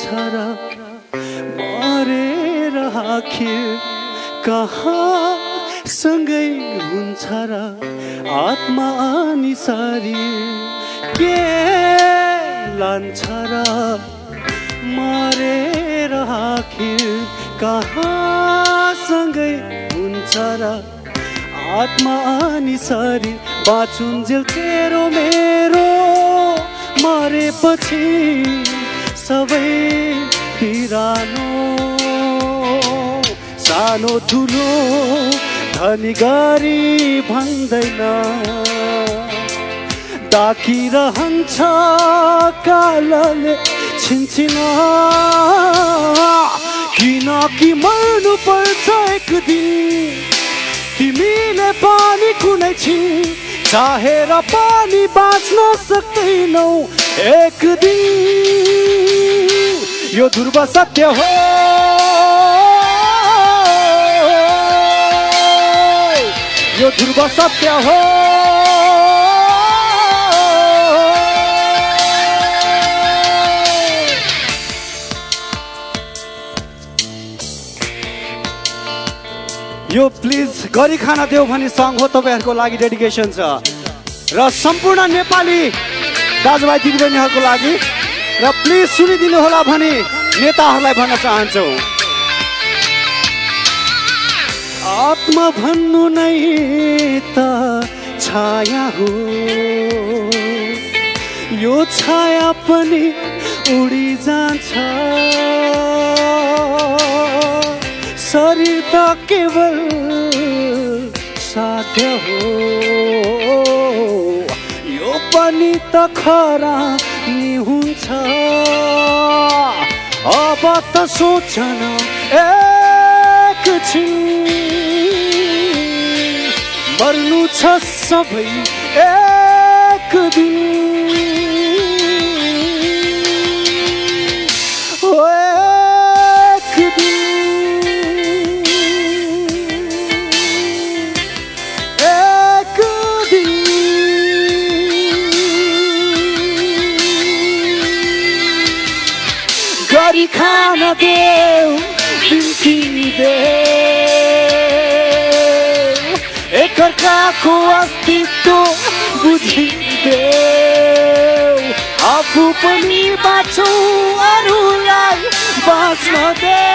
हुन्छ र मरेर आखिर कहाँ सँगै हुन्छ र आत्मा अनि शरीर के लान्छ र मरेर आखिर कहाँ सँगै हुन्छ र आत्मा अनि शरीर बाँचुन्जेल तेरो मेरो मरेपछि सबै बिरानो सानो ठुलो धनी गरी भन्दैन डाकिरहन्छ कालले छिनछिन किन कि मर्नु पर्छ एक दिन तिमीले पनि कुनै छिन चाहेर पनि बाँच्न सक्दैनौ एक दिन यो ध्रुव सत्य हो यो ध्रुव सत्य हो यो प्लिज गरी खाना देऊ भन्ने सङ्ग हो तपाईहरुको लागि डेडिकेसन छ र सम्पूर्ण नेपाली दाजुभाइ दिदीबहिनीहरुको लागि र प्लिज सुनिदिनु होला भनी नेताहरूलाई भन्न चाहन्छु आत्मा भन्नु नै त छाया हो यो छाया पनि उडी जान्छ शरीर त केवल साध्य हो यो पनि त खरा नि हुन्छ अब त सोचन एकछिन मर्नु छ सबै एक दिन एक दिन गरी खान देऊ बिन्ती देऊ एकअर्काको अस्तित्व बुझिदेऊ आफू पनि बाँचौ अरूलाई बाँच्न देऊ